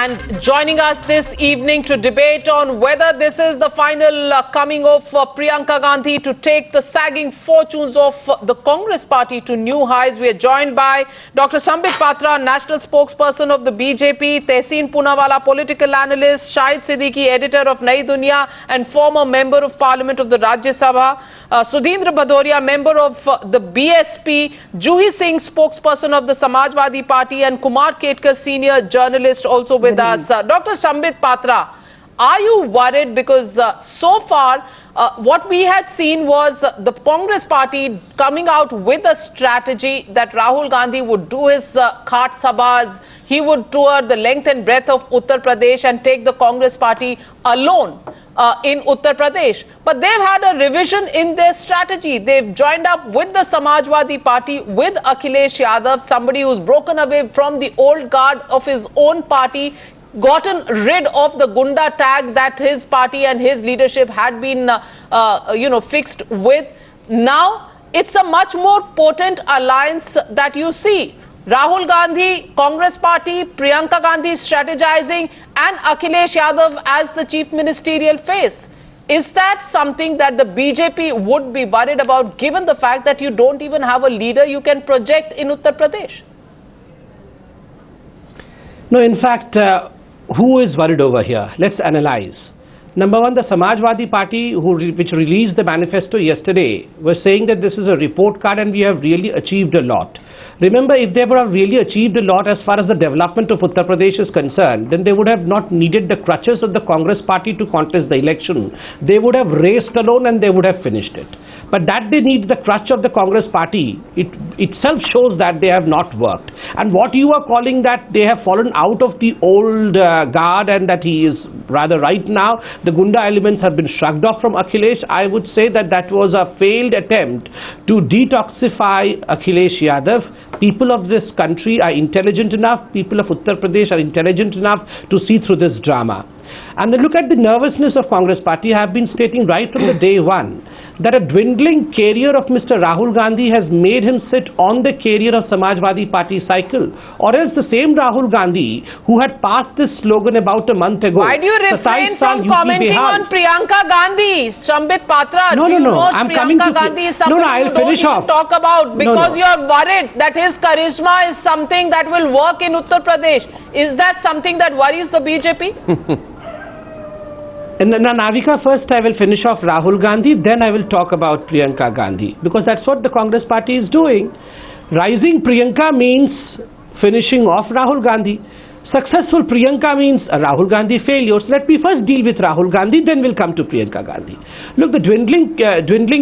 And joining us this evening to debate on whether this is the final coming of Priyanka Gandhi to take the sagging fortunes of the Congress party to new highs, we are joined by Dr. Sambit, Patra, national spokesperson of the BJP, Tehseen, Poonawala, political analyst, Shahid, Siddiqui, editor of Nai Dunya and former member of parliament of the Rajya Sabha, Sudhindra, Bhadoria, member of the BSP, Juhie Singh, spokesperson of the Samajwadi party, and Kumar, Ketkar, senior journalist, also with us. Dr. Sambit, Patra, are you worried? Because so far, what we had seen was the Congress party coming out with a strategy that Rahul Gandhi would do his Khat Sabhas, he would tour the length and breadth of Uttar Pradesh and take the Congress party alone in Uttar Pradesh. But they've had a revision in their strategy. They've joined up with the Samajwadi party, with Akhilesh Yadav, somebody who's broken away from the old guard of his own party, gotten rid of the Gunda tag that his party and his leadership had been, fixed with. Now, it's a much more potent alliance that you see. Rahul Gandhi, Congress party, Priyanka Gandhi strategizing, and Akhilesh Yadav as the chief ministerial face. Is that something that the BJP would be worried about, given the fact that you don't even have a leader you can project in Uttar Pradesh? No, in fact, who is worried over here? Let's analyze. Number one, the Samajwadi party, which released the manifesto yesterday, was saying that this is a report card and we have really achieved a lot. Remember, if they would have really achieved a lot as far as the development of Uttar Pradesh is concerned, then they would have not needed the crutches of the Congress party to contest the election. They would have raced alone and they would have finished it. But that they need the crutch of the Congress party, it itself shows that they have not worked. And what you are calling that they have fallen out of the old guard and that he is rather right now, the Gunda elements have been shrugged off from Akhilesh, I would say that that was a failed attempt to detoxify Akhilesh Yadav. People of this country are intelligent enough, people of Uttar Pradesh are intelligent enough to see through this drama. And then look at the nervousness of Congress party. I have been stating right from the day one that a dwindling career of Mr. Rahul Gandhi has made him sit on the career of Samajwadi party cycle. Or else the same Rahul Gandhi who had passed this slogan about a month ago. Why do you refrain from commenting on Priyanka Gandhi? Sambit, Patra, no, I'm coming to Priyanka Gandhi is somebody you don't even talk about because you're worried that his charisma is something that will work in Uttar Pradesh. Is that something that worries the BJP? And then Navika, first I will finish off Rahul Gandhi, then I will talk about Priyanka Gandhi. Because that's what the Congress party is doing. Rising Priyanka means finishing off Rahul Gandhi. Successful Priyanka means a Rahul Gandhi failure. So let me first deal with Rahul Gandhi, then we'll come to Priyanka Gandhi. Look, the dwindling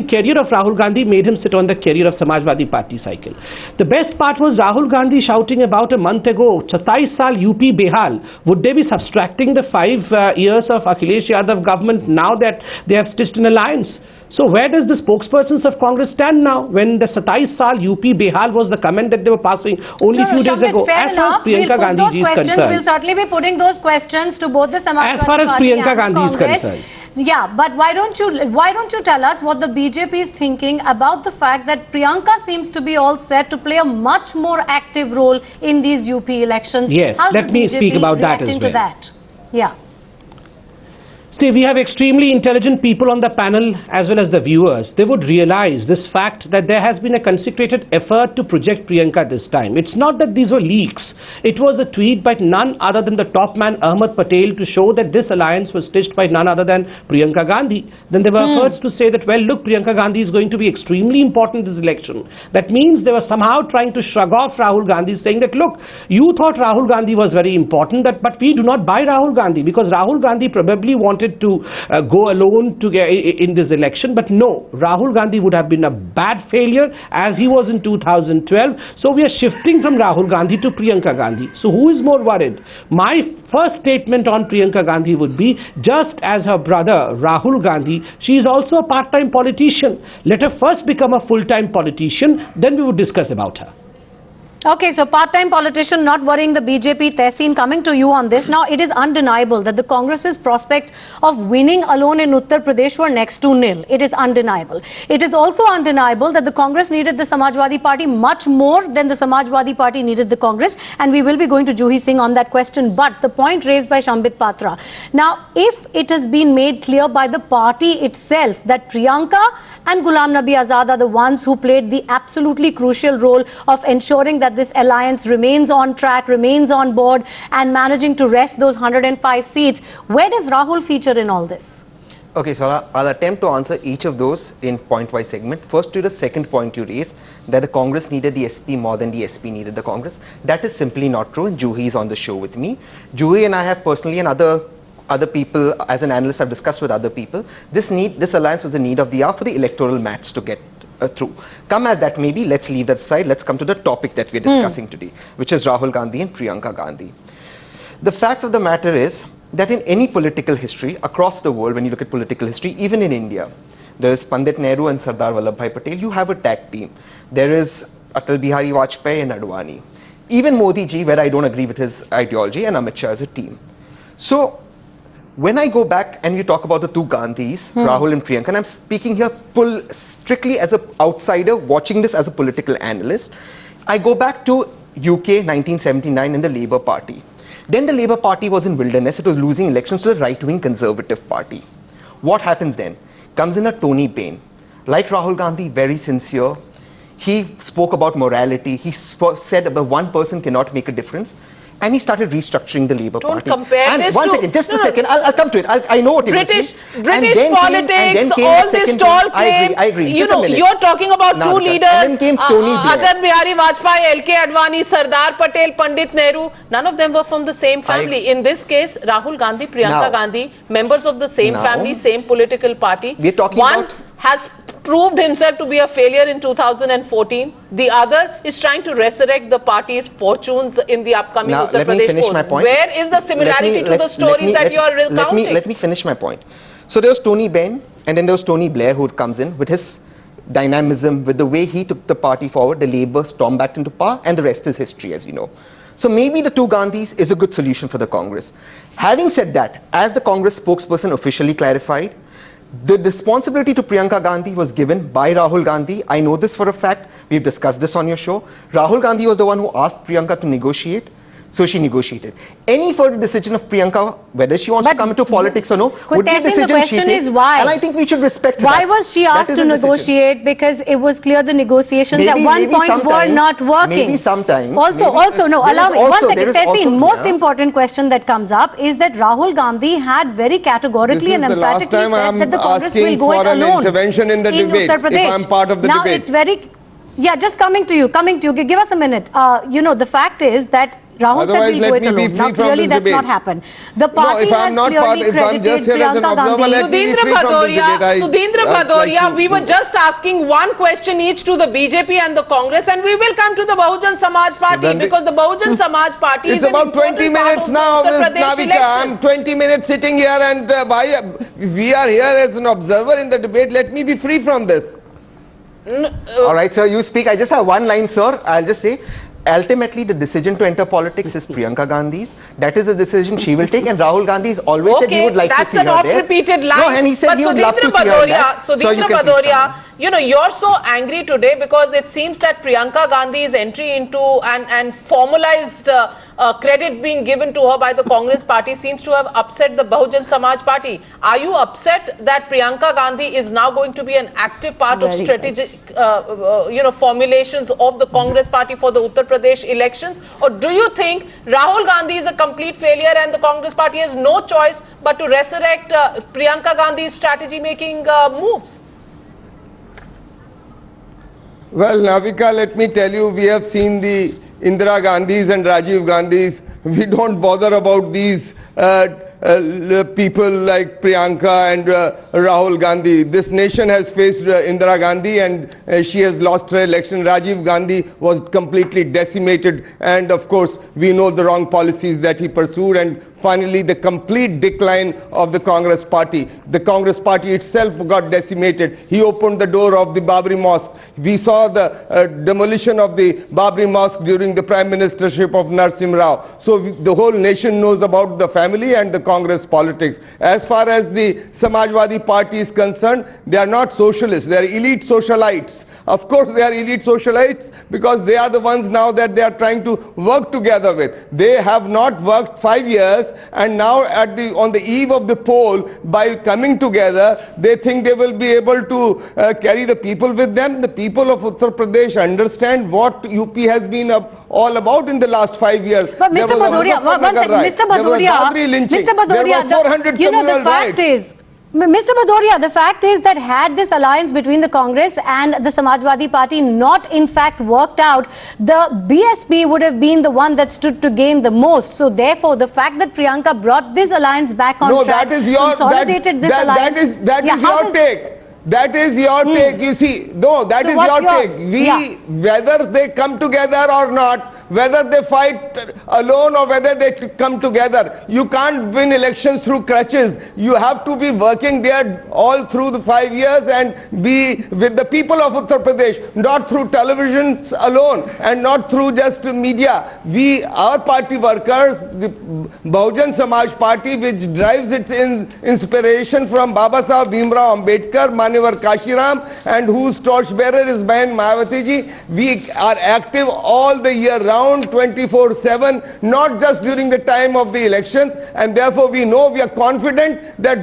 career of Rahul Gandhi made him sit on the career of Samajwadi party cycle. The best part was Rahul Gandhi shouting about a month ago, 27 saal UP Behal. Would they be subtracting the 5 years of Akhilesh Yadav government now that they have stitched an alliance? So where does the spokespersons of Congress stand now when the 27 saal UP Behal was the comment that they were passing only few days ago? Fair enough. We'll put those questions. We'll certainly be putting those questions to both the Samajwadi party and Congress. Yeah, but why don't you tell us what the BJP is thinking about the fact that Priyanka seems to be all set to play a much more active role in these UP elections? Yes, let me speak about that as well. To that? Yeah. See, we have extremely intelligent people on the panel as well as the viewers. They would realize this fact that there has been a concentrated effort to project Priyanka this time. It's not that these were leaks. It was a tweet by none other than the top man Ahmed Patel to show that this alliance was stitched by none other than Priyanka Gandhi. Then there were efforts to say that, well, look, Priyanka Gandhi is going to be extremely important in this election. That means they were somehow trying to shrug off Rahul Gandhi, saying that, look, you thought Rahul Gandhi was very important, but we do not buy Rahul Gandhi because Rahul Gandhi probably wanted to go alone in this election, but no, Rahul Gandhi would have been a bad failure as he was in 2012. So we are shifting from Rahul Gandhi to Priyanka Gandhi. So who is more worried? My first statement on Priyanka Gandhi would be, just as her brother Rahul Gandhi, she is also a part-time politician. Let her first become a full-time politician, then we would discuss about her. Okay, so part-time politician not worrying the BJP. Tehseen, coming to you on this. Now, it is undeniable that the Congress's prospects of winning alone in Uttar Pradesh were next to nil. It is undeniable. It is also undeniable that the Congress needed the Samajwadi Party much more than the Samajwadi Party needed the Congress. And we will be going to Juhie Singh on that question. But the point raised by Sambit Patra. Now, if it has been made clear by the party itself that Priyanka and Ghulam Nabi Azad are the ones who played the absolutely crucial role of ensuring that this alliance remains on track, remains on board and managing to wrest those 105 seats. Where does Rahul feature in all this? Okay, so I'll attempt to answer each of those in point-wise segment. First, to the second point you raised, that the Congress needed the SP more than the SP needed the Congress. That is simply not true, and Juhie is on the show with me. Juhie and I have personally, and other people, as an analyst, I've discussed with other people, this alliance was the need of the hour for the electoral match to get through. Come as that may be, let's leave that aside. Let's come to the topic that we're discussing today, which is Rahul Gandhi and Priyanka Gandhi. The fact of the matter is that in any political history across the world, when you look at political history, even in India, there is Pandit Nehru and Sardar Vallabhbhai Patel. You have a tag team. There is Atal Bihari Vajpayee and Advani. Even Modi ji, where I don't agree with his ideology, and Amit Shah as a team. So when I go back and you talk about the two Gandhis, Rahul and Priyanka, and I'm speaking here strictly as an outsider, watching this as a political analyst, I go back to UK 1979 and the Labour Party. Then the Labour Party was in wilderness. It was losing elections to the right-wing Conservative Party. What happens then? Comes in a Tony Benn. Like Rahul Gandhi, very sincere. He spoke about morality. He said about one person cannot make a difference. And he started restructuring the Labour Party. Don't compare and this one to... second, just a second. I'll come to it. I know what British British politics, all this tall claim. I agree. You know, you're talking about two leaders. And then came Tony Blair. Atal Bihari Vajpayee, LK Advani, Sardar Patel, Pandit Nehru. None of them were from the same family. In this case, Rahul Gandhi, Priyanka Gandhi, members of the same family, same political party. We're talking One about... has proved himself to be a failure in 2014. The other is trying to resurrect the party's fortunes in the upcoming Uttar Pradesh polls. Let me finish my point. Where is the similarity to the stories that you are recounting? Let me finish my point. So there was Tony Benn, and then there was Tony Blair, who comes in with his dynamism, with the way he took the party forward. The Labour stormed back into power, and the rest is history, as you know. So maybe the two Gandhis is a good solution for the Congress. Having said that, as the Congress spokesperson officially clarified, the responsibility to Priyanka Gandhi was given by Rahul Gandhi. I know this for a fact. We've discussed this on your show. Rahul Gandhi was the one who asked Priyanka to negotiate. So she negotiated. Any further decision of Priyanka, whether she wants to come into politics or no, would be a decision she takes. Why? And I think we should respect her. Why was she asked to negotiate? Because it was clear the negotiations at one point were not working. Maybe sometimes. Also, no, allow me. One second. Tehseen, most important question that comes up is that Rahul Gandhi had very categorically and emphatically said that the Congress will go it alone intervention in the debate, Uttar Pradesh. if I'm part of the now debate. It's very... Yeah, just coming to you. Give us a minute. You know, the fact is that Rahul said we'll go it alone. Now clearly that's not happened. The party has clearly credited Priyanka Gandhi. Sudhindra Bhadoria, we were just asking one question each to the BJP and the Congress, and we will come to the Bahujan Samaj Party because the Bahujan Samaj Party is about 20 minutes now, Ms. Navika. I'm 20 minutes sitting here, and we are here as an observer in the debate. Let me be free from this. All right, sir, you speak. I just have one line, sir. I'll just say, ultimately, the decision to enter politics is Priyanka Gandhi's. That is the decision she will take, and Rahul Gandhi has always said he would like to see her there. That's an oft-repeated line. No, and he said he would love to see her there. Sudhindra Bhadoria, you know, you're so angry today because it seems that Priyanka Gandhi's entry into and formalized credit being given to her by the Congress party seems to have upset the Bahujan Samaj Party. Are you upset that Priyanka Gandhi is now going to be an active part of strategic, formulations of the Congress party for the Uttar Pradesh elections? Or do you think Rahul Gandhi is a complete failure and the Congress party has no choice but to resurrect Priyanka Gandhi's strategy-making moves? Well, Navika, let me tell you, we have seen the Indira Gandhis and Rajiv Gandhis. We don't bother about these people like Priyanka and Rahul Gandhi. This nation has faced Indira Gandhi, and she has lost her election. Rajiv Gandhi was completely decimated, and of course we know the wrong policies that he pursued, and finally the complete decline of the Congress party. The Congress party itself got decimated. He opened the door of the Babri Mosque. We saw the demolition of the Babri Mosque during the Prime Ministership of Narsimha Rao. So the whole nation knows about the family and the Congress politics. As far as the Samajwadi party is concerned, they are not socialists, they are elite socialites. Of course they are elite socialites because they are the ones now that they are trying to work together with. They have not worked 5 years, and now on the eve of the poll, by coming together, they think they will be able to carry the people with them. The people of Uttar Pradesh understand what UP has been all about in the last 5 years. But Mr. Bhadoria, you know, the fact is, Mr. Bhadoria, the fact is that had this alliance between the Congress and the Samajwadi party not in fact worked out, the BSP would have been the one that stood to gain the most. So therefore, the fact that Priyanka brought this alliance back on track, consolidated this alliance. That is your take. That is your take. You see, no, that is your take. Whether they come together or not, whether they fight alone or whether they come together, you can't win elections through crutches. You have to be working there all through the 5 years and be with the people of Uttar Pradesh, not through televisions alone and not through just media. Our party workers, the Bahujan Samaj Party, which drives its inspiration from Baba Saheb Bhimrao Ambedkar, Manevar Kashiram, and whose torchbearer is Bahan Mayawati ji, we are active all the year round, 24/7, not just during the time of the elections, and therefore we are confident that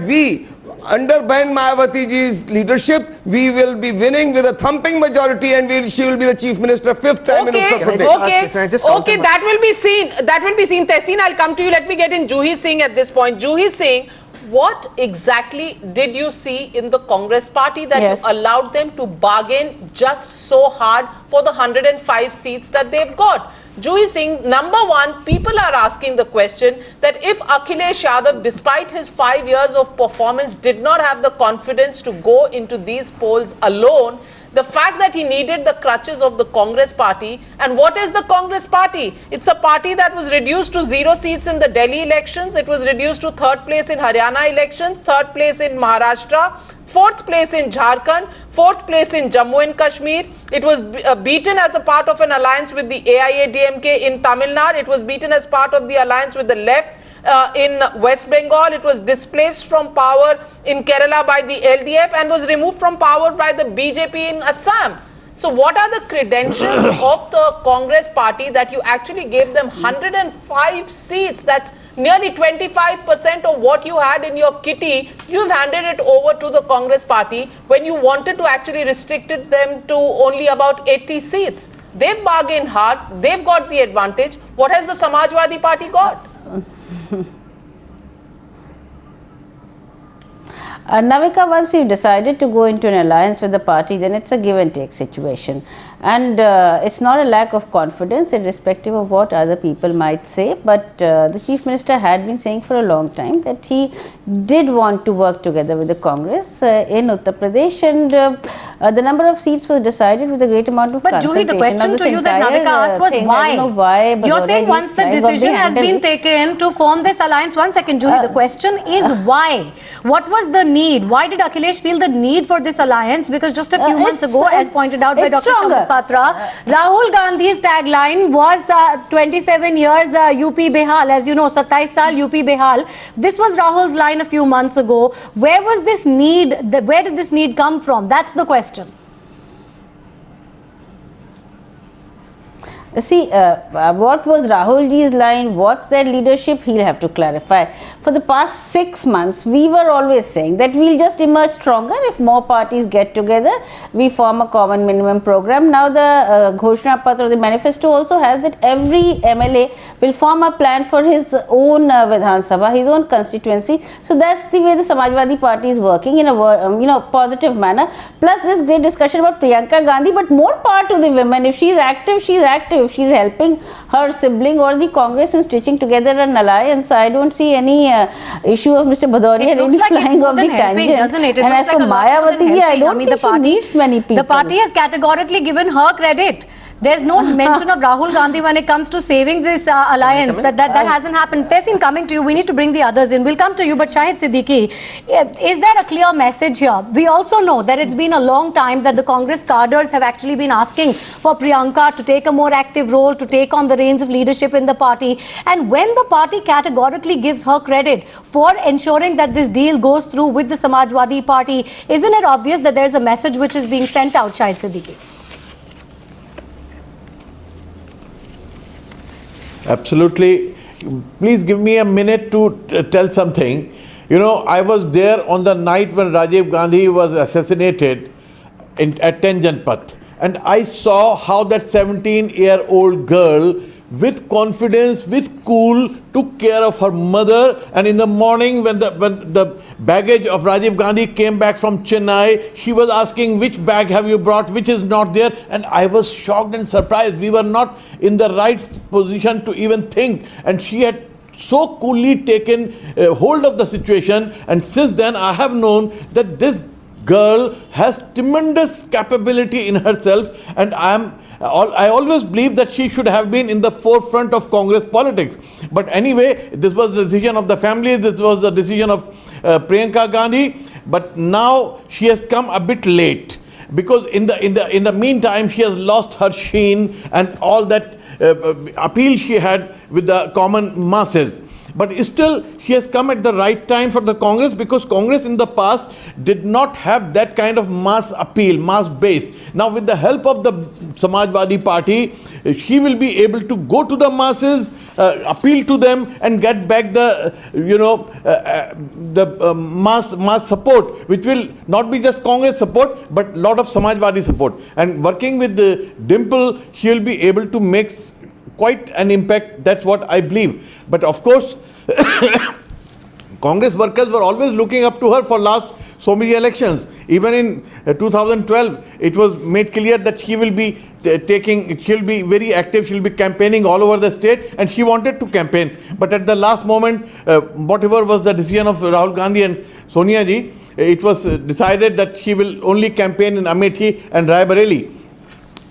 under Bahan Mayawati ji's leadership, we will be winning with a thumping majority, and she will be the Chief Minister 5th time in Uttar Pradesh. Okay, that will be seen. That will be seen. Tehseen, I'll come to you. Let me get in Juhie Singh at this point. Juhie Singh, what exactly did you see in the Congress party that you allowed them to bargain just so hard for the 105 seats that they've got? Juhie Singh, number one, people are asking the question that if Akhilesh Yadav, despite his 5 years of performance, did not have the confidence to go into these polls alone, the fact that he needed the crutches of the Congress party. And what is the Congress party? It's a party that was reduced to 0 seats in the Delhi elections. It was reduced to 3rd place in Haryana elections, 3rd place in Maharashtra, 4th place in Jharkhand, 4th place in Jammu and Kashmir. It was beaten as a part of an alliance with the AIADMK in Tamil Nadu. It was beaten as part of the alliance with the left in West Bengal. It was displaced from power in Kerala by the LDF and was removed from power by the BJP in Assam. So what are the credentials of the Congress party that you actually gave them 105 seats? That's nearly 25% of what you had in your kitty. You've handed it over to the Congress party when you wanted to actually restrict them to only about 80 seats. They've bargained hard. They've got the advantage. What has the Samajwadi party got? Navika, once you've decided to go into an alliance with the party, then it's a give and take situation. And it's not a lack of confidence, irrespective of what other people might say. But the Chief Minister had been saying for a long time that he did want to work together with the Congress in Uttar Pradesh. And the number of seats was decided with a great amount of consultation. But Juhie, the question to you that Navika asked was why? You're saying once the decision has been taken to form this alliance, one second Juhie, the question is why? What was the need? Why did Akhilesh feel the need for this alliance? Because just a few months ago, as pointed out by Dr. Sambit, Patra, Rahul Gandhi's tagline was 27 years UP Behal. As you know, 27 saal UP Behal. This was Rahul's line a few months ago. Where was this need? Where did this need come from? That's the question. See, what was Rahul ji's line? What's their leadership? He'll have to clarify. For the past 6 months, we were always saying that we'll just emerge stronger if more parties get together. We form a common minimum program. Now the Ghoshna Patra, the manifesto also has that every MLA will form a plan for his own Vidhan Sabha, his own constituency. So that's the way the Samajwadi party is working in a positive manner. Plus this great discussion about Priyanka Gandhi, but more power to the women. If she's active, she's active. if she's helping her sibling or the Congress in stitching together an alliance, I don't see any issue of Mr. Bhadoria really flying off the tangent. Doesn't it? And as for Mayawati, I don't think she needs many people. The party has categorically given her credit. There's no mention of Rahul Gandhi when it comes to saving this alliance. That hasn't happened. Tehseen, coming to you. We need to bring the others in. We'll come to you. But Shahid, Siddiqui, is there a clear message here? We also know that it's been a long time that the Congress cadres have actually been asking for Priyanka to take a more active role, to take on the reins of leadership in the party. And when the party categorically gives her credit for ensuring that this deal goes through with the Samajwadi party, isn't it obvious that there's a message which is being sent out, Shahid, Siddiqui? Absolutely. Please give me a minute to tell something. You know, I was there on the night when Rajiv Gandhi was assassinated at Tenjanpat, and I saw how that 17-year-old girl with confidence, with cool, took care of her mother. And in the morning when the baggage of Rajiv Gandhi came back from Chennai, she was asking, which bag have you brought, which is not there? And I was shocked and surprised. We were not in the right position to even think. And she had so coolly taken hold of the situation. And since then I have known that this girl has tremendous capability in herself, and I always believe that she should have been in the forefront of Congress politics. But anyway, this was the decision of the family, this was the decision of Priyanka Gandhi, but now she has come a bit late, because in the meantime she has lost her sheen and all that appeal she had with the common masses. But still, she has come at the right time for the Congress, because Congress in the past did not have that kind of mass appeal, mass base. Now with the help of the Samajwadi party, she will be able to go to the masses, appeal to them and get back the, mass support, which will not be just Congress support, but lot of Samajwadi support. And working with the Dimple, she will be able to make quite an impact. That's what I believe. But of course, Congress workers were always looking up to her for last so many elections. Even in 2012, it was made clear that she will be she'll be very active, she'll be campaigning all over the state, and she wanted to campaign. But at the last moment, whatever was the decision of Rahul Gandhi and Sonia ji, it was decided that she will only campaign in Amethi and Raebareli.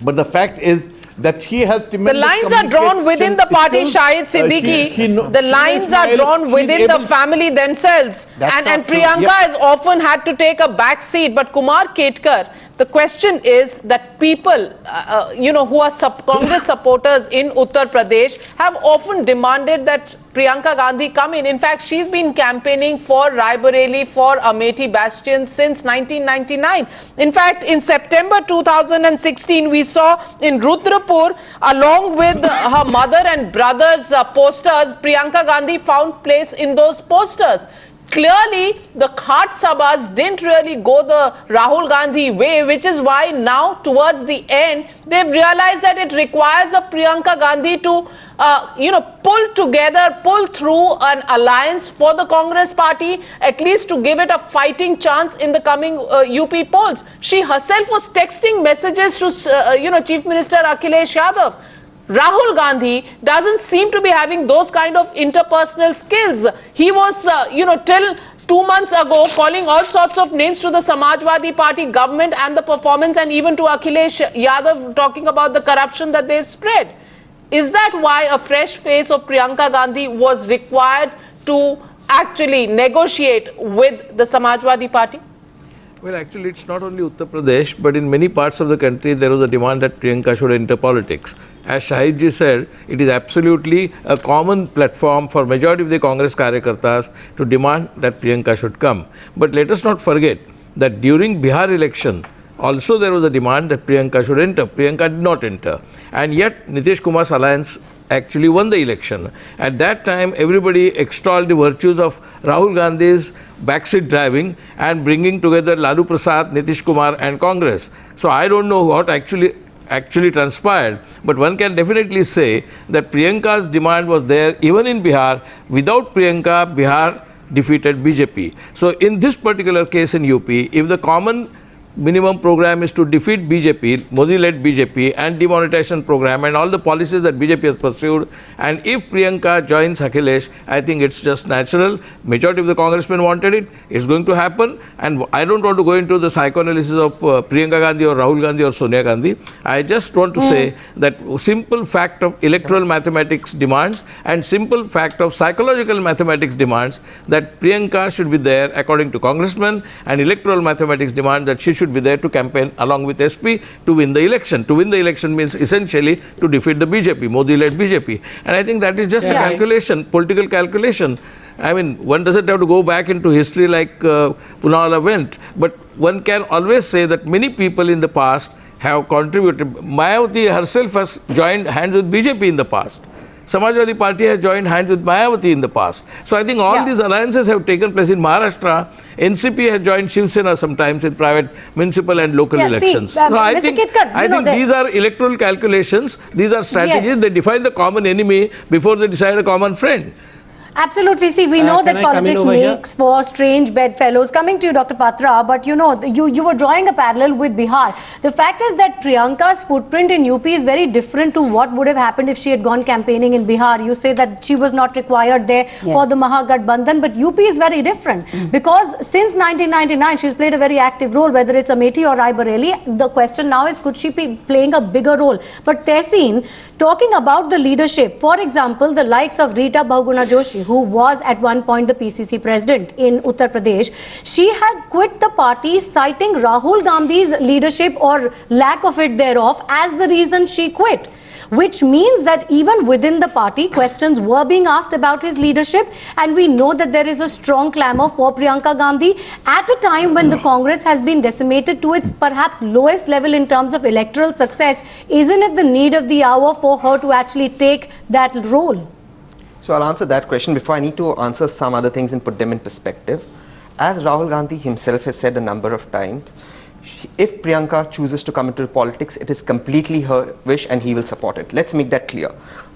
But the fact is that she has tremendous. The lines are drawn within the party, Shahid, Siddiqui. The lines are drawn within the family themselves. And Priyanka has often had to take a back seat. But Kumar, Ketkar, the question is that people, who are Congress supporters in Uttar Pradesh have often demanded that Priyanka Gandhi come in. In fact, she's been campaigning for Raebareli, for Amethi bastion since 1999. In fact, in September 2016, we saw in Rudrapur, along with her mother and brother's posters, Priyanka Gandhi found place in those posters. Clearly, the Khat Sabhas didn't really go the Rahul Gandhi way, which is why now, towards the end, they've realized that it requires a Priyanka Gandhi to, pull through an alliance for the Congress party, at least to give it a fighting chance in the coming UP polls. She herself was texting messages to, Chief Minister Akhilesh Yadav. Rahul Gandhi doesn't seem to be having those kind of interpersonal skills. He was, till 2 months ago, calling all sorts of names to the Samajwadi party government and the performance, and even to Akhilesh Yadav, talking about the corruption that they've spread. Is that why a fresh face of Priyanka Gandhi was required to actually negotiate with the Samajwadi party? Well, actually, it's not only Uttar Pradesh, but in many parts of the country, there was a demand that Priyanka should enter politics. As Shahid ji said, it is absolutely a common platform for majority of the Congress Karyakartas to demand that Priyanka should come. But let us not forget that during Bihar election, also there was a demand that Priyanka should enter. Priyanka did not enter. And yet, Nitish Kumar's alliance actually won the election. At that time, everybody extolled the virtues of Rahul Gandhi's backseat driving and bringing together Lalu Prasad, Nitish Kumar and Congress. So I don't know what actually transpired, but one can definitely say that Priyanka's demand was there even in Bihar. Without Priyanka, Bihar defeated BJP. So in this particular case in UP, if the common minimum program is to defeat BJP, Modi-led BJP, and demonetization program and all the policies that BJP has pursued. And if Priyanka joins Akhilesh, I think it's just natural. Majority of the congressmen wanted it. It's going to happen. And I don't want to go into the psychoanalysis of Priyanka Gandhi or Rahul Gandhi or Sonia Gandhi. I just want to say that simple fact of electoral mathematics demands and simple fact of psychological mathematics demands that Priyanka should be there according to congressmen, and electoral mathematics demands that she should be there to campaign along with SP to win the election. To win the election means essentially to defeat the BJP, Modi-led BJP. And I think that is just a calculation, political calculation. I mean, one doesn't have to go back into history like Poonawala went, but one can always say that many people in the past have contributed. Mayawati herself has joined hands with BJP in the past. Samajwadi party has joined hands with Mayawati in the past. So I think all these alliances have taken place in Maharashtra. NCP has joined Shiv Sena sometimes in private municipal and local elections. So I think these are electoral calculations. These are strategies. They define the common enemy before they decide a common friend. Absolutely. See, we know that politics makes for strange bedfellows. Coming to you, Dr. Patra, but you know, you were drawing a parallel with Bihar. The fact is that Priyanka's footprint in UP is very different to what would have happened if she had gone campaigning in Bihar. You say that she was not required there for the Mahagathbandhan, but UP is very different because since 1999, she's played a very active role, whether it's Amethi or Raebareli. The question now is, could she be playing a bigger role? But Tehseen, talking about the leadership, for example, the likes of Rita Bahuguna Joshi, who was at one point the PCC president in Uttar Pradesh, she had quit the party citing Rahul Gandhi's leadership or lack of it thereof as the reason she quit. Which means that even within the party, questions were being asked about his leadership, and we know that there is a strong clamour for Priyanka Gandhi at a time when the Congress has been decimated to its perhaps lowest level in terms of electoral success. Isn't it the need of the hour for her to actually take that role? So I'll answer that question. Before I need to answer some other things and put them in perspective. As Rahul Gandhi himself has said a number of times, if Priyanka chooses to come into politics, it is completely her wish and he will support it. Let's make that clear.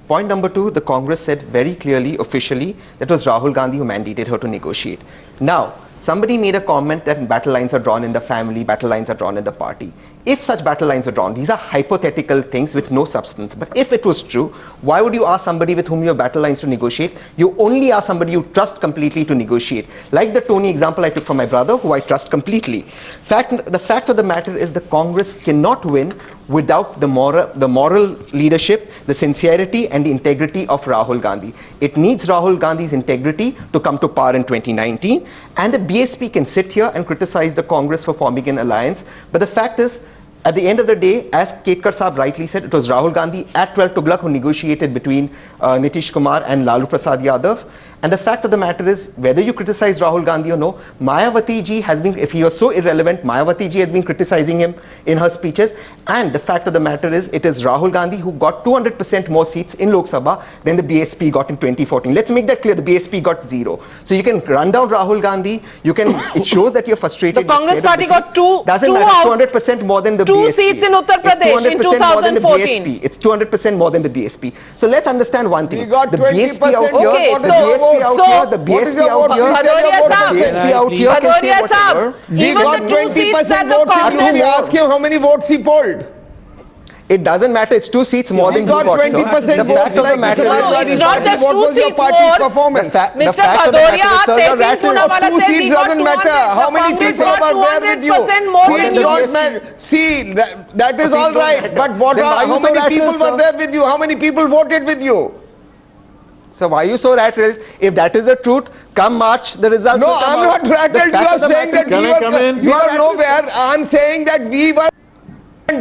Point number two, the Congress said very clearly, officially, that it was Rahul Gandhi who mandated her to negotiate. Now, somebody made a comment that battle lines are drawn in the family, battle lines are drawn in the party. If such battle lines are drawn, these are hypothetical things with no substance. But if it was true, why would you ask somebody with whom you have battle lines to negotiate? You only ask somebody you trust completely to negotiate. Like the Tony example I took from my brother, who I trust completely. The fact of the matter is the Congress cannot win without the moral leadership, the sincerity and the integrity of Rahul Gandhi. It needs Rahul Gandhi's integrity to come to power in 2019. And the BSP can sit here and criticize the Congress for forming an alliance. But the fact is, at the end of the day, as Ketkar Saab rightly said, it was Rahul Gandhi at 12 Tughlaq who negotiated between Nitish Kumar and Lalu Prasad Yadav. And the fact of the matter is, whether you criticize Rahul Gandhi or no, Mayawati ji has been, if he was so irrelevant, Mayawati ji has been criticizing him in her speeches. And the fact of the matter is, it is Rahul Gandhi who got 200% more seats in Lok Sabha than the BSP got in 2014. Let's make that clear, the BSP got 0. So you can run down Rahul Gandhi, you can, it shows that you're frustrated. The Congress party got 200% more than the BSP. 2 seats in Uttar Pradesh in 2014. It's 200% more than the BSP. So let's understand one thing. We got the 20% BSP out here, okay, the BSP out here can say whatever. Even the 20% votes, we ask him how many votes he polled. It doesn't matter, it's 2 seats more than you got, 20% The fact of the matter is, it's not just 2 seats more. Mr. Bhadoria, Tehseen Poonawala says he got 200. How many people were there with you? See, that is all right. But how many people were there with you? How many people voted with you? So why are you so rattled? If that is the truth, come March, the results will come out. No, I'm not rattled. You are saying that you are nowhere. I'm saying that we were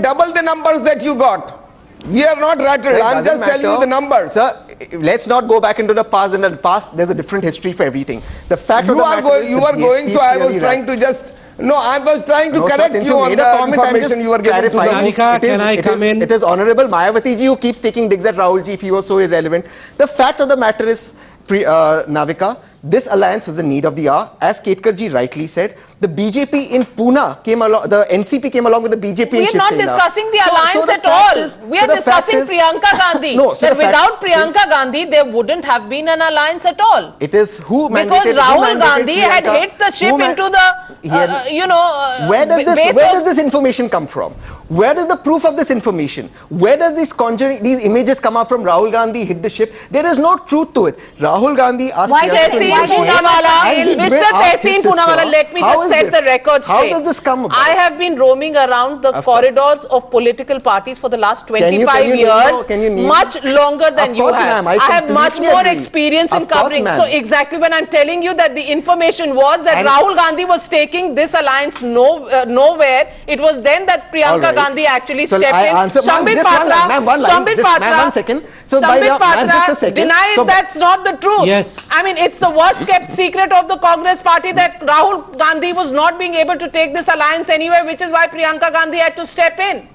double the numbers that you got. We are not rattled. I'm just telling you the numbers. Sir, let's not go back into the past. In the past, there's a different history for everything. The fact of the matter is, you are going to. I was trying to just. No, I was trying to correct you on the information you were giving to Navika, it is honorable Mayawati ji who keeps taking digs at Rahul ji if he was so irrelevant. The fact of the matter is, Navika, This alliance was the need of the hour. As Ketkar ji rightly said, the BJP in Pune came along, the NCP came along with the BJP in We are not Shiv Sena. discussing the alliance the at all. is- We are discussing Priyanka Gandhi. No, so that the fact- without Priyanka Gandhi, there wouldn't have been an alliance at all. It is who mandated, Because Rahul Gandhi had Priyanka? hit the ship Who into the, where does base this information come from? Where is the proof of this information? Where does these images come up from? Rahul Gandhi hit the ship. There is no truth to it. Rahul Gandhi asked Why Priyanka to Tehseen negotiate, Poonawala, and he Mr. asked Tehseen his Poonawala, sister, let me how just is set this? the record straight. How does this come about? I have been roaming around the Of course. corridors of political parties for the last 25 can you years, can you name- much longer than Of you course, have. ma'am, I have much completely more agree. experience in Of course, covering. ma'am. So exactly when I'm telling you that the information was that And- Rahul Gandhi was taking this alliance nowhere, it was then that All Priyanka right. Gandhi actually So stepped I in. answer- ma'am, Sambit just one line, ma'am, one line. Sambit Just- ma'am, Patra, one second. So by Sambit the- ma'am, just a Patra second. denies So- that's not the truth. Yes. I mean, it's the worst kept secret of the Congress party that Rahul Gandhi was not being able to take this alliance anywhere, which is why Priyanka Gandhi had to step in.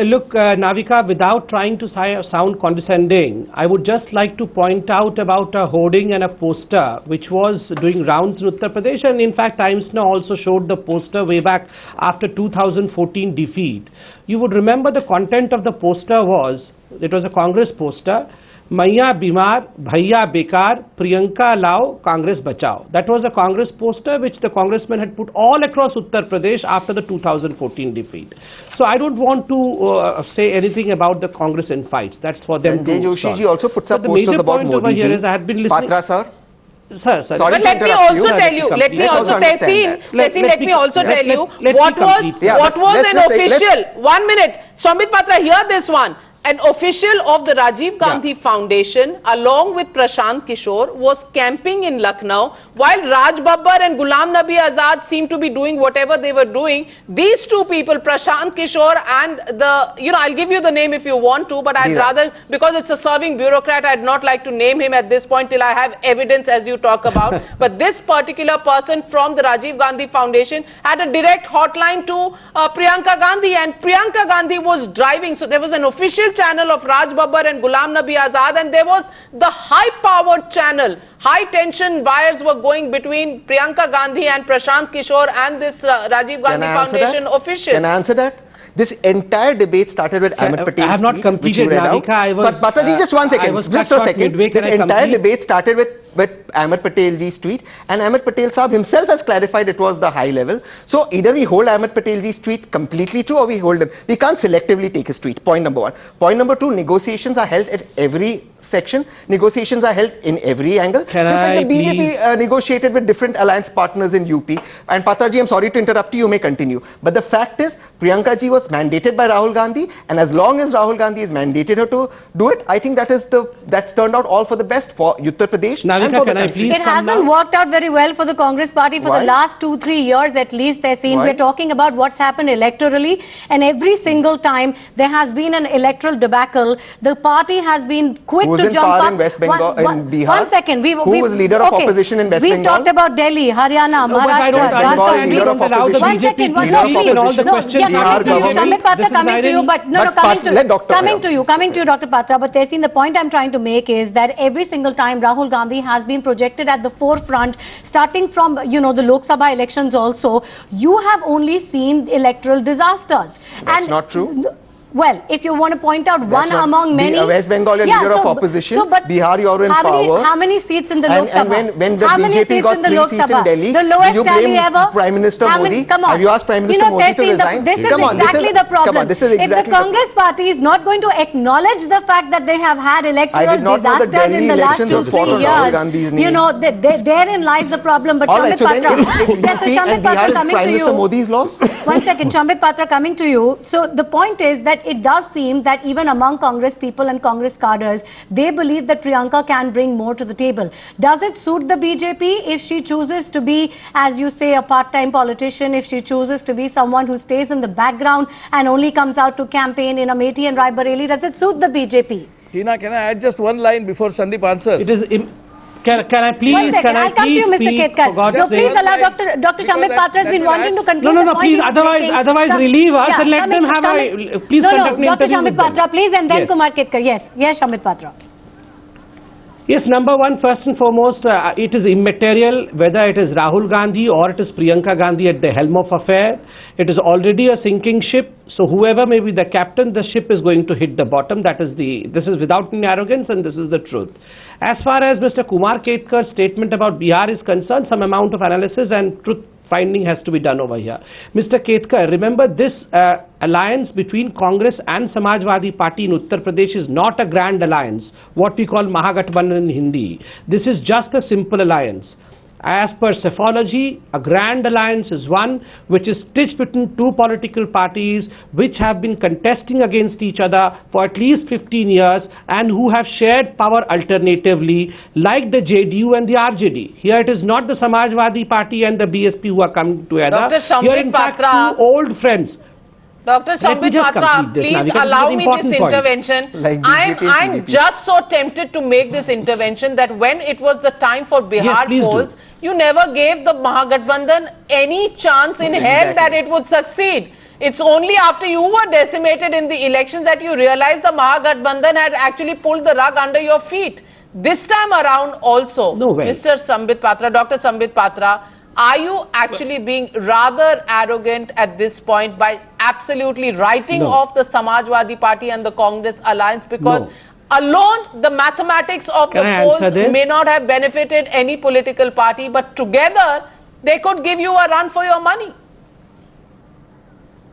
Look, Navika, without trying to sound condescending, I would just like to point out about a hoarding and a poster which was doing rounds in Uttar Pradesh, and in fact Times Now also showed the poster way back after 2014 defeat. You would remember the content of the poster was, it was a Congress poster, Maiya Bimar, Bhaiya Bekar, Priyanka Lao, Congress Bachao. That was a Congress poster which the congressmen had put all across Uttar Pradesh after the 2014 defeat. So I don't want to say anything about the Congress in fights. That's for them Sanjay to Joshi solve. ji also puts up But the posters major about point over Modi here ji. is I had been listening. Patra sir. Sir, Sorry But to let me interrupt also you. tell you, let me Let's also, also understand Tehseen, that. Tehseen, let me also tell you let me what was complete. Yeah, what but was let's an just say- official. 1 minute, Sambit Patra, hear this one. An official of the Rajiv Gandhi Foundation, along with Prashant Kishore, was camping in Lucknow while Raj Babbar and Ghulam Nabi Azad seemed to be doing whatever they were doing. These two people, Prashant Kishore and I'll give you the name if you want to, but I'd rather, because it's a serving bureaucrat, I'd not like to name him at this point till I have evidence as you talk about. But this particular person from the Rajiv Gandhi Foundation had a direct hotline to Priyanka Gandhi, and Priyanka Gandhi was driving. So there was an official channel of Raj Babbar and Ghulam Nabi Azad, and there was the high-powered channel. High-tension wires were going between Priyanka Gandhi and Prashant Kishore and this Rajiv Gandhi Foundation official. Can I answer that? This entire debate started with Ahmed Patel's I have not tweet, completed, which you read Navika. out. But Pataji, just one second. Just a second. This entire debate started with Ahmed Patel ji's tweet, and Ahmed Patel Saab himself has clarified it was the high level. So either we hold Ahmed Patel ji's tweet completely true, or we hold him. We can't selectively take his tweet. Point number one. Point number two, negotiations are held at every section. Negotiations are held in every angle. Just like the BJP negotiated with different alliance partners in UP. And Patraji, I'm sorry to interrupt you, you may continue. But the fact is, Priyanka ji was mandated by Rahul Gandhi, and as long as Rahul Gandhi has mandated her to do it, I think that's turned out all for the best for Uttar Pradesh. Navika, and for the can I country. please It hasn't worked out very well for the Congress party for Why? the last 2-3 years at least. They're saying Why? we're talking about what's happened electorally, and every single time there has been an electoral debacle, the party has been quick Who's to in jump power up. in West Bengal, in Bihar? One second. Who was leader of opposition in West We've Bengal? talked about Delhi, Haryana, No, but I don't Maharashtra, Bengal, understand. leader You of don't allow the opposition. One second, BJP no, to please. speak in all the No, questions. yeah, you coming ask to you, government. Sambit Patra, This is coming to you, very- but no, But coming to let Dr. coming to you, Dr. Patra. But Tehseen, the point I'm trying to make is that every single time Rahul Gandhi has been projected at the forefront, starting from the Lok Sabha elections also, you have only seen electoral disasters. That's not true. Well, if you want to point out one not- among many. West Bengal, you're leader of opposition. But Bihar, you're in power. How many seats in the Lok And Sabha? when the How many BJP seats got in the 3 Lok seats in Sabha? Delhi, The lowest did you tally blame ever. Prime Minister How many- Modi? Come on. Have you asked Prime Minister Modi to Tehseen, resign? This is Come on, exactly the problem. Come on, this is If exactly the Congress party is not going to acknowledge the fact that they have had electoral I did not know the disasters Delhi in the last elections was 2-3 fought on Rahul Gandhi's years, name. therein lies the problem. But All right, Sambit so then Patra, if yes, so UP Sambit and Bihar Patra is coming Prime to Minister you. Modi's loss? One second, Sambit Patra coming to you. So the point is that it does seem that even among Congress people and Congress cadres, they believe that Priyanka can bring more to the table. Does it suit the BJP if she chooses to be, as you say, a part-time politician, if she chooses to be someone who stays in the background and only comes out to campaign in Amethi and Raebareli? Does it suit the BJP? Tina, can I add just one line before Sandeep answers? It is. Can I please? One second, I'll come to you, Mr. Ketkar. No, please allow Dr. Sambit Patra has been wanting to conclude the point please, he was making. otherwise relieve us and let them have please conduct an Dr. interview Sambit with them. Patra, please, and then Yes. Kumar Ketkar. Yes, Sambit Patra. Yes, number one, first and foremost, it is immaterial whether it is Rahul Gandhi or it is Priyanka Gandhi at the helm of affair. It is already a sinking ship. So whoever may be the captain, the ship is going to hit the bottom. This is without any arrogance, and this is the truth. As far as Mr. Kumar Ketkar's statement about Bihar is concerned, some amount of analysis and truth finding has to be done over here. Mr. Ketkar, remember this alliance between Congress and Samajwadi Party in Uttar Pradesh is not a grand alliance, what we call Mahagathbandhan in Hindi. This is just a simple alliance. As per psephology, a grand alliance is one which is stitched between two political parties which have been contesting against each other for at least 15 years and who have shared power alternatively, like the JDU and the RJD. Here it is not the Samajwadi Party and the BSP who are coming together. Dr. Sambit, here in fact Patra, two old friends. Dr. Sambit Patra, please allow me this intervention. Like I'm just so tempted to make this intervention that when it was the time for Bihar polls, you never gave the Mahagathbandhan any chance in hell that it would succeed. It's only after you were decimated in the elections that you realized the Mahagathbandhan had actually pulled the rug under your feet. This time around also, Mr. Sambit Patra, Dr. Sambit Patra, are you actually being rather arrogant at this point by absolutely writing off the Samajwadi Party and the Congress alliance because alone the mathematics of the polls may not have benefited any political party, but together they could give you a run for your money?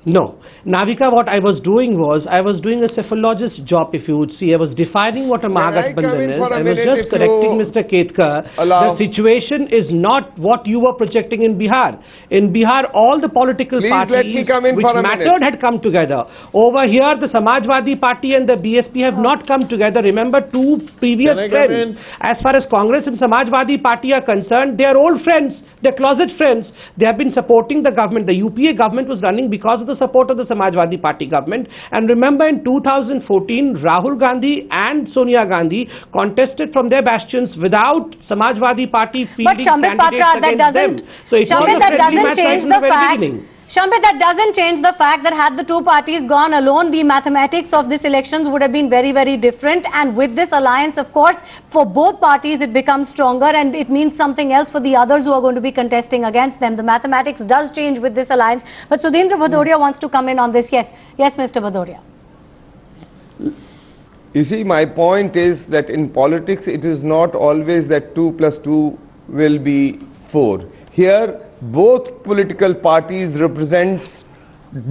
No. Navika, what I was doing was, I was doing a cephalogist job, if you would see. I was defining what a Mahagathbandhan is. I was just correcting Mr. Ketkar. The situation is not what you were projecting in Bihar. In Bihar, all the political parties which mattered had come together. Over here, the Samajwadi Party and the BSP have not come together. Remember, two previous friends. As far as Congress and Samajwadi Party are concerned, they are old friends. They are closet friends. They have been supporting the government. The UPA government was running because of the support of the Samajwadi Party government. And remember, in 2014, Rahul Gandhi and Sonia Gandhi contested from their bastions without Samajwadi Party fielding candidates against them. So it was a friendly match right from the very beginning. Sambit, that doesn't change the fact that had the two parties gone alone, the mathematics of these elections would have been very, very different. And with this alliance, of course, for both parties, it becomes stronger and it means something else for the others who are going to be contesting against them. The mathematics does change with this alliance. But Sudhindra Bhadoria wants to come in on this. Yes, Mr. Bhadoria. You see, my point is that in politics, it is not always that 2 plus 2 will be 4. Here, both political parties represent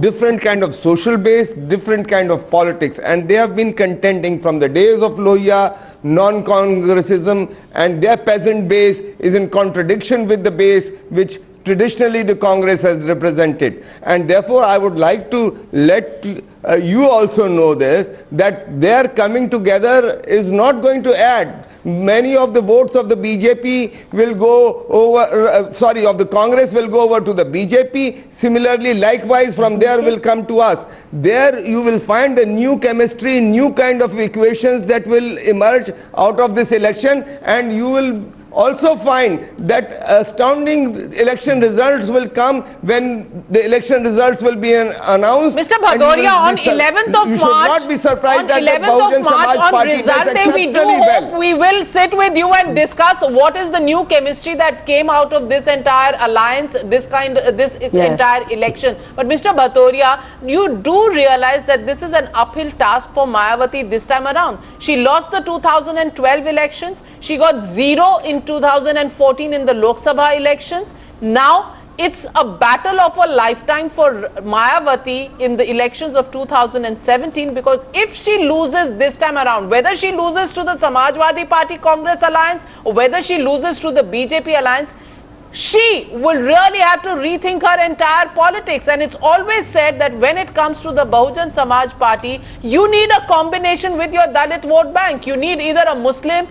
different kind of social base, different kind of politics, and they have been contending from the days of Lohia, non-congressism, and their peasant base is in contradiction with the base which traditionally the Congress has represented. And therefore, I would like to let you also know this, that their coming together is not going to add. Many of the votes of the BJP will go over, of the Congress will go over to the BJP. Similarly, likewise, from there will come to us. There you will find a new chemistry, new kind of equations that will emerge out of this election, and you will also find that astounding election results will come when the election results will be announced. Mr. Bhadoria, on 11th of March, not be surprised on 11th of March, on Result Day, we do hope we will sit with you and discuss what is the new chemistry that came out of this entire alliance, this entire election. But Mr. Bhadoria, you do realize that this is an uphill task for Mayawati this time around. She lost the 2012 elections. She got 0 in 2014 in the Lok Sabha elections. Now it's a battle of a lifetime for Mayawati in the elections of 2017, because if she loses this time around, whether she loses to the Samajwadi Party Congress alliance or whether she loses to the BJP alliance, she will really have to rethink her entire politics. And it's always said that when it comes to the Bahujan Samaj Party, you need a combination with your Dalit vote bank. You need either a Muslim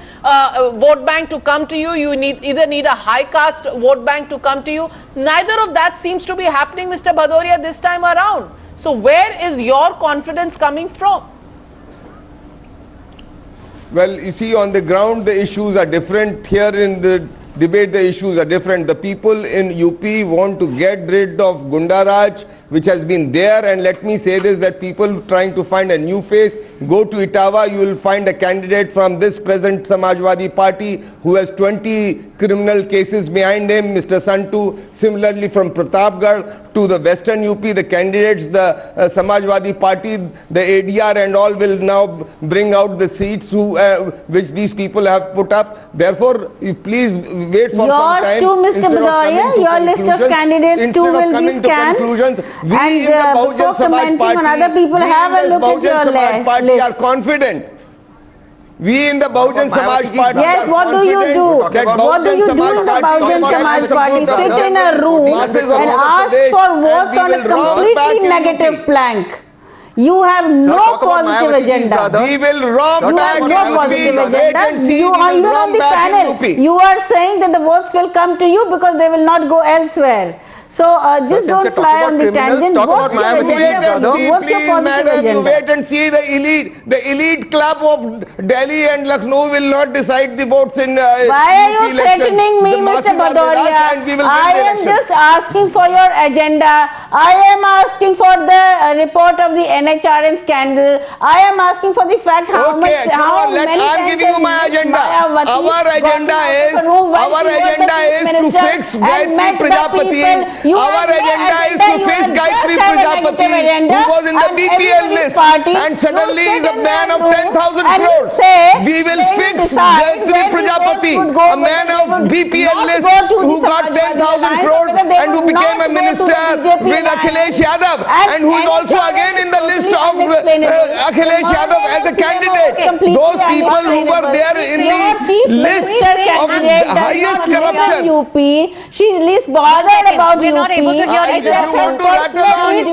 vote bank to come to you, you either need a high caste vote bank to come to you. Neither of that seems to be happening, Mr. Bhadoria, this time around. So where is your confidence coming from? Well, you see, on the ground the issues are different. Here in the debate the issues are different. The people in UP want to get rid of Gunda Raj, which has been there, and let me say this, that people trying to find a new face. go to Etawah, you will find a candidate from this present Samajwadi party who has 20 criminal cases behind him, Mr. Santu. Similarly from Pratapgarh to the western UP, the candidates, the Samajwadi party, the ADR and all will now bring out the seats which these people have put up. Therefore, please wait for some time. Yours too, Mr. Bhadoria, your list of candidates too will be scanned. And before commenting on other people, have a look at your list. We are confident. We in the Bahujan Samaj Party. Yes, what do you do? What do you do in the Bahujan Samaj Party? Sit in a room and ask for votes on a completely negative plank. You have no positive agenda. We will rob back. You have no positive agenda. You are even on the panel. You are saying that the votes will come to you because they will not go elsewhere. So just don't fly on the tangent. What's your agenda? What's your positive agenda? Wait and see the elite club of Delhi and Lucknow will not decide the votes in Why are you threatening me, Mr. Bhadoria? I am just asking for your agenda. I am asking for the report of the NHRM scandal. I am asking for the fact how many times I'm giving you my agenda. Our agenda is to fix Gayatri Prajapati. Our agenda is to fix Gayatri Prajapati, who was in the BPL list, and suddenly is a man of 10,000 crores. We will fix Gayatri Prajapati, a man of BPL list, who got 10,000 crores and who became a minister with Akhilesh Yadav, and who is also again in the list of Akhilesh Yadav as a candidate. Those people who were there in the list of highest corruption. She is least bothered about we're not able to hear either. Juhie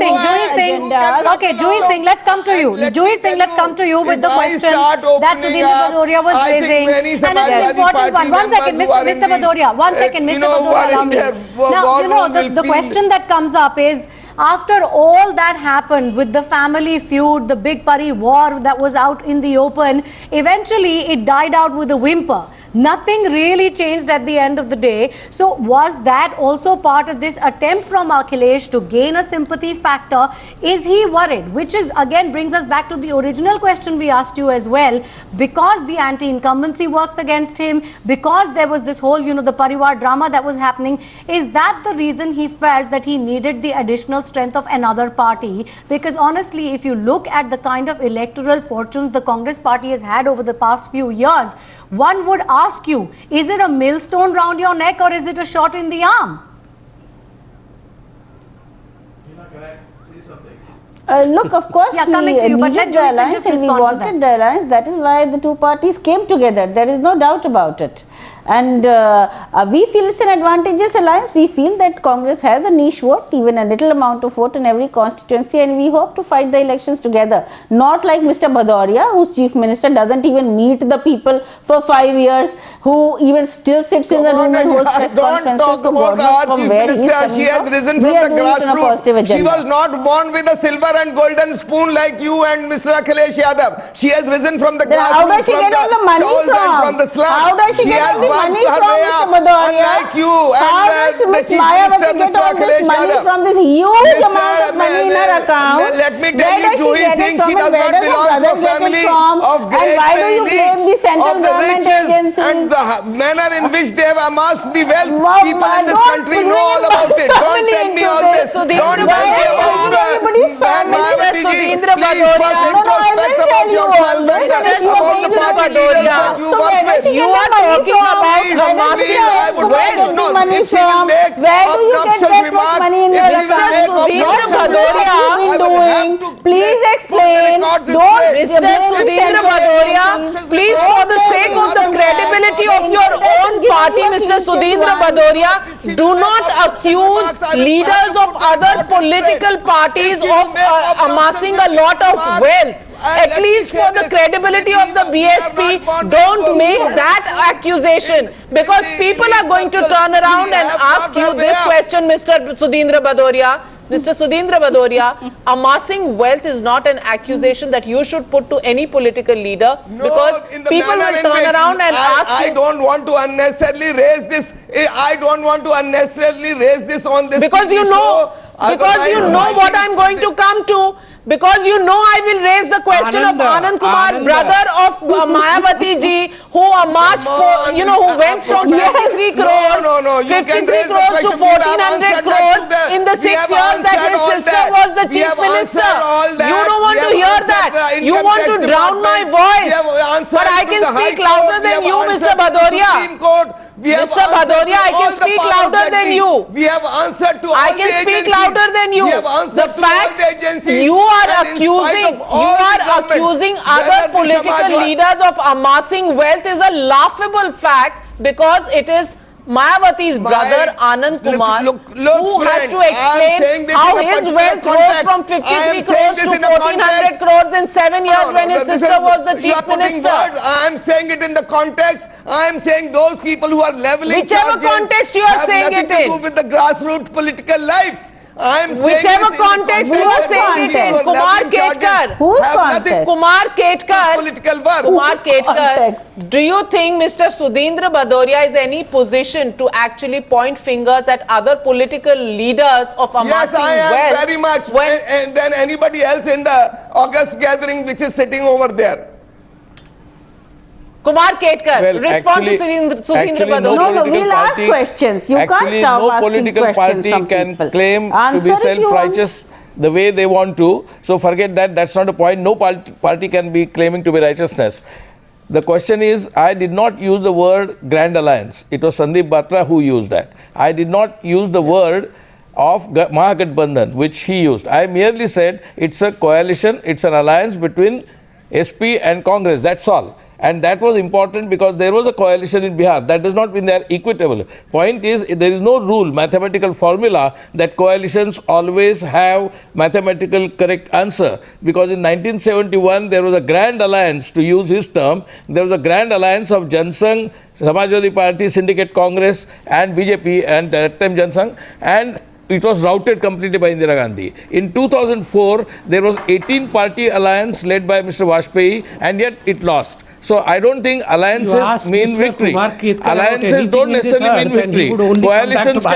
Singh. Okay, Juhie Singh, let's come to you. Juhie Singh, let's come to you with the question that Sudhindra Bhadoria was raising. And an important one. One second, Mr. Bhadoria. One second, Mr. Bhadoria, allow me. Now, you know, the question that comes up is, after all that happened with the family feud, the big Pari war that was out in the open, eventually it died out with a whimper. Nothing really changed at the end of the day. So was that also part of this attempt from Akhilesh to gain a sympathy factor? Is he worried? Which is again brings us back to the original question we asked you as well. Because the anti-incumbency works against him, because there was this whole, the Parivar drama that was happening, is that the reason he felt that he needed the additional strength of another party? Because honestly, if you look at the kind of electoral fortunes the Congress party has had over the past few years, one would ask you, is it a millstone round your neck or is it a shot in the arm? Look, of course, we needed the alliance and we wanted the alliance. That is why the two parties came together. There is no doubt about it. And we feel it's an advantageous alliance. We feel that Congress has a niche vote, even a little amount of vote in every constituency, and we hope to fight the elections together. Not like Mr. Bhadoria, whose chief minister doesn't even meet the people for 5 years, who even still sits in the room and holds press conferences. So God knows from where he is coming from. We are doing it on a positive agenda. She was not born with a silver and golden spoon like you and Mr. Akhilesh Yadav. She has risen from the grassroots. How does she get all the money from? How does she get all the money from, Mr. Bhadoria? Like you how does Ms. Mayawati get all this money from this huge amount of money in her account? Let me tell you, Juhie Singh, she does not belong to a family of great why do you blame the central government agencies? And the manner in which they have amassed the wealth, people in this country know all about it. Don't tell me all this. Don't tell me about Sudhindra Bhadoria. You are talking about where do you get that much money in your account? Sudhindra Bhadoria, please explain. Mr. Sudhindra Bhadoria, please, for the sake of the credibility of your own party, Mr. Sudhindra Bhadoria, do not accuse leaders of other political parties of amassing a lot of wealth. At least for the credibility of the BSP, don't make that accusation, because people are going to turn around and ask you this question, Mr. Sudhindra Bhadoria. Mr. Sudhindra Bhadoria, amassing wealth is not an accusation that you should put to any political leader, because people will turn around and ask you. I don't want to unnecessarily raise this. I don't want to unnecessarily raise this on this. Because you know what I'm going to come to. Because you know I will raise the question of Anand Kumar, brother of Mayawati ji, who amassed, who went from 53 crores, 53 crores to 1400 crores in the 6 years that his sister was the chief minister. You don't want to hear that. You want to drown my voice. But I can speak louder than you, Mr. Bhadoria. Mr. Bhadoria, I can speak louder than you. We have answered to all I can speak louder than you. The fact you are accusing other political leaders of amassing wealth is a laughable fact, because it is Mayawati's brother Anand Kumar who has to explain how his wealth rose from 53 crores to 1400 crores in 7 years when his sister was the chief minister. I am saying it in the context. I am saying those people who are leveling whichever context you are saying it in. Have nothing to do with the grassroots political life. Whichever context you are saying it in. Kumar Ketkar. Whose context? Kumar Ketkar. Political work. Kumar Ketkar. Do you think Mr. Sudhindra Bhadoria is any position to actually point fingers at other political leaders of amassing wealth? Yes, I am very much. And then anybody else in the August gathering which is sitting over there. Kumar Ketkar, respond to Sudhindra Bhadoria. No, we'll ask questions. You can't stop no asking political questions party can people. claim to be self-righteous the way they want to. So forget that. That's not a point. No party can be claiming to be righteousness. The question is, I did not use the word Grand Alliance. It was Sandeep Patra who used that. I did not use the word of Mahagathbandhan, which he used. I merely said it's a coalition, it's an alliance between SP and Congress. That's all. And that was important because there was a coalition in Bihar. That does not mean they are equitable. Point is, there is no rule, mathematical formula that coalitions always have mathematical correct answer. Because in 1971, there was a grand alliance, to use his term, there was a grand alliance of Jansangh, Samajwadi Party, Syndicate Congress and BJP, and at that time Jansangh, and it was routed completely by Indira Gandhi. In 2004, there was 18-party alliance led by Mr. Vajpayee, and yet it lost. So I don't think alliances mean victory. Alliances don't necessarily mean victory. Coalitions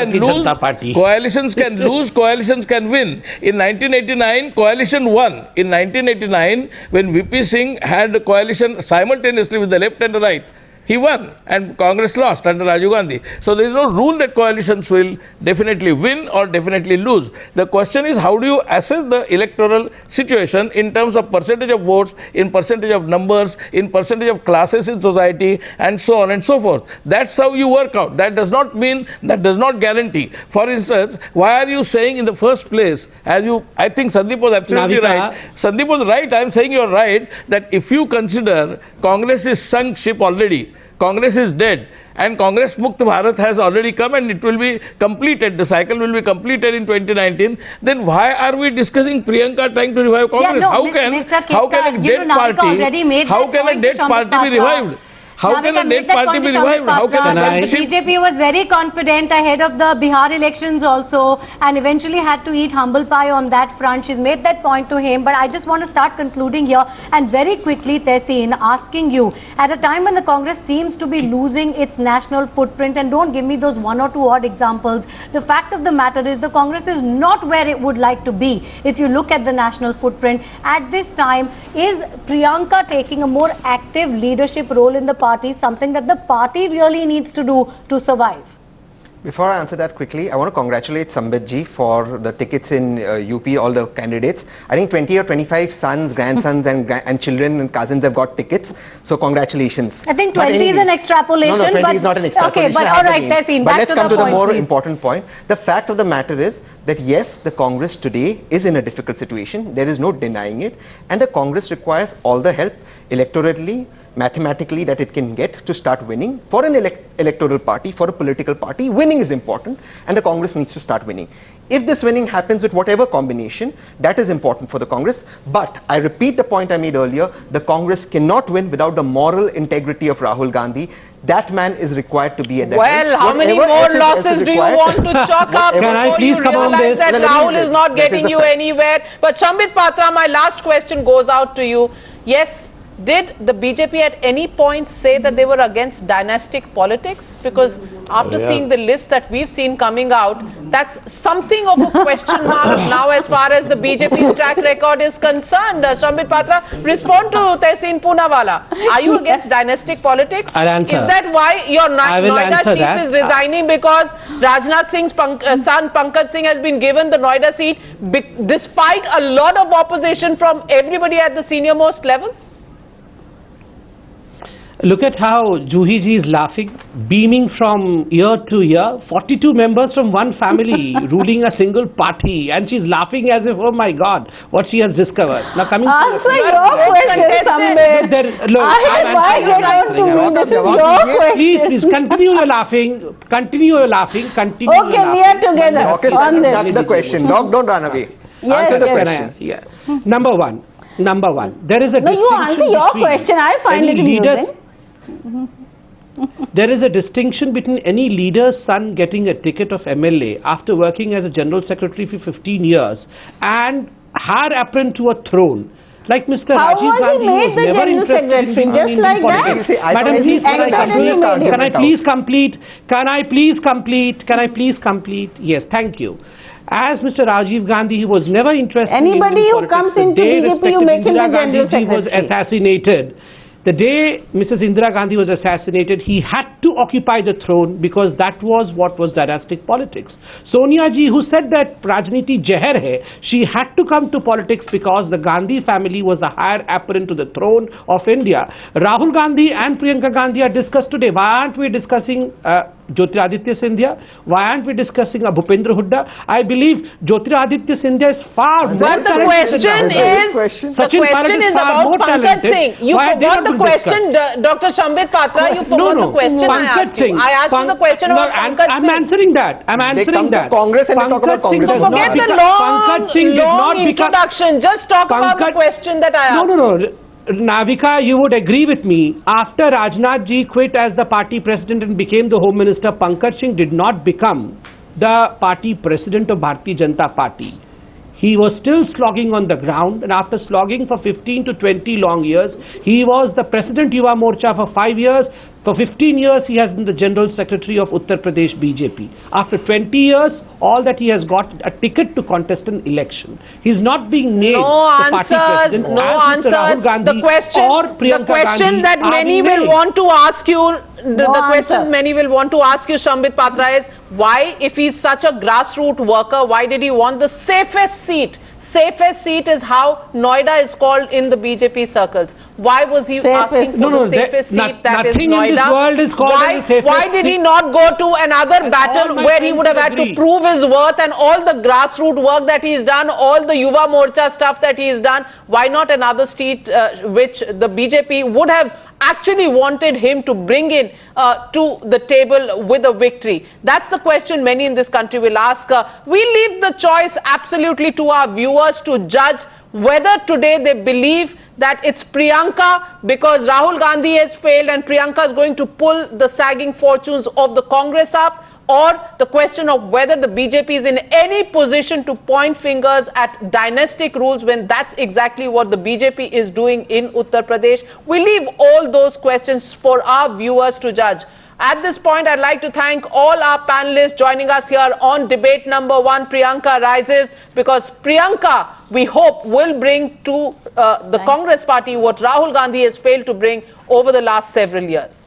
can lose, coalitions can win. In 1989, coalition won. In 1989, when VP Singh had a coalition simultaneously with the left and the right, he won and Congress lost under Rajiv Gandhi. So there is no rule that coalitions will definitely win or definitely lose. The question is, how do you assess the electoral situation in terms of percentage of votes, in percentage of numbers, in percentage of classes in society, and so on and so forth. That's how you work out. That does not mean, that does not guarantee. For instance, why are you saying in the first place, as you, I think Sandeep was absolutely right. Sandeep was right, I am saying you are right, that if you consider Congress is sunk ship already, Congress is dead, and Congress Mukt Bharat has already come and it will be completed, the cycle will be completed in 2019, then why are we discussing Priyanka trying to revive Congress? Yeah, no, how can a dead party be revived? How can a dead party be revived? How can a BJP was very confident ahead of the Bihar elections also, and eventually had to eat humble pie on that front. She's made that point to him, but I just want to start concluding here and very quickly, Tehseen, asking you, at a time when the Congress seems to be losing its national footprint, and don't give me those one or two odd examples, the fact of the matter is the Congress is not where it would like to be. If you look at the national footprint at this time, is Priyanka taking a more active leadership role in the party, something that the party really needs to do to survive? Before I answer that quickly, I want to congratulate Sambit ji for the tickets in UP, all the candidates. I think 20 or 25 sons, grandsons and children and cousins have got tickets. So congratulations. I think 20 is an extrapolation. No, 20 is not an extrapolation. Okay, but all right, Tehseen, but let's come to the more please. important point. The fact of the matter is that yes, the Congress today is in a difficult situation. There is no denying it. And the Congress requires all the help electorally, mathematically, that it can get to start winning. For an electoral party, for a political party, winning is important, and the Congress needs to start winning. If this winning happens with whatever combination, that is important for the Congress. But I repeat the point I made earlier, the Congress cannot win without the moral integrity of Rahul Gandhi. That man is required to be at the head. Well, how many more losses do you want to chalk up before you realize that Rahul is not getting you anywhere? But Sambit Patra, my last question goes out to you. Yes, Did the BJP at any point say that they were against dynastic politics? Because after seeing the list that we've seen coming out, that's something of a question mark now as far as the BJP's track record is concerned. Sambit, Patra, respond to Tehseen Poonawala. Are you against dynastic politics? I'll answer. Is that why your Noida chief is resigning because Rajnath Singh's son Pankaj Singh has been given the Noida seat despite a lot of opposition from everybody at the senior most levels? Look at how Juhie ji is laughing, beaming from year to year. 42 members from one family ruling a single party, and she's laughing as if, oh my God, what she has discovered. Now coming answer your question, Sambit. Why get on to me? This is your question. Please, continue your laughing. Continue your laughing. Continue. Okay, we are together on this. That's the question. Doc, don't run away. Yes, answer the question. Yeah. Number one. There is a no, you answer your question. I find it amusing. There is a distinction between any leader's son getting a ticket of MLA after working as a general secretary for 15 years and heir apparent to a throne. Like Mr. How Rajiv was Gandhi he made the general secretary? Just like that? Madam, can I please complete? Can I please complete? Yes, thank you. As Mr. Rajiv Gandhi, he was never interested anybody who comes into BJP, you make him the general secretary. He was assassinated. The day Mrs. Indira Gandhi was assassinated, he had to occupy the throne because that was what was dynastic politics. Sonia ji, who said that Rajniti Jehar hai, she had to come to politics because the Gandhi family was the heir apparent to the throne of India. Rahul Gandhi and Priyanka Gandhi are discussed today. Why aren't we discussing Jyotiraditya Scindia? Why aren't we discussing Bhupendra Hooda? I believe Jyotiraditya Scindia is far more talented. But the question is about Pankaj Singh. You forgot the question, Dr. Sambit Patra. You forgot the question I asked you. I asked you the question about Pankaj Singh. I'm answering that. They come to Congress and they talk about Congress. So forget the long introduction. Just talk about the question that I asked. No. Navika, you would agree with me. After Rajnath ji quit as the party president and became the Home Minister, Pankaj Singh did not become the party president of Bharatiya Janata Party. He was still slogging on the ground, and after slogging for 15 to 20 long years, he was the President Yuva Morcha for 5 years. For 15 years, he has been the General Secretary of Uttar Pradesh BJP. After 20 years, all that he has got a ticket to contest an election. He's not being named the party president. No answers. The question that many will want to ask you, many will want to ask you, Sambit Patra, is why, if he's such a grassroots worker, why did he want the safest seat? Safest seat is how Noida is called in the BJP circles. Why was he asking for the safest seat that is Noida? Why did he not go to another battle where he would have had to prove his worth and all the grassroots work that he's done, all the Yuva Morcha stuff that he's done? Why not another seat which the BJP would have actually wanted him to bring in to the table with a victory? That's the question many in this country will ask. We leave the choice absolutely to our viewers to judge whether today they believe that it's Priyanka because Rahul Gandhi has failed and Priyanka is going to pull the sagging fortunes of the Congress up, or the question of whether the BJP is in any position to point fingers at dynastic rules when that's exactly what the BJP is doing in Uttar Pradesh. We leave all those questions for our viewers to judge. At this point, I'd like to thank all our panelists joining us here on debate number 1, Priyanka Rises, because Priyanka, we hope, will bring to the Congress party what Rahul Gandhi has failed to bring over the last several years.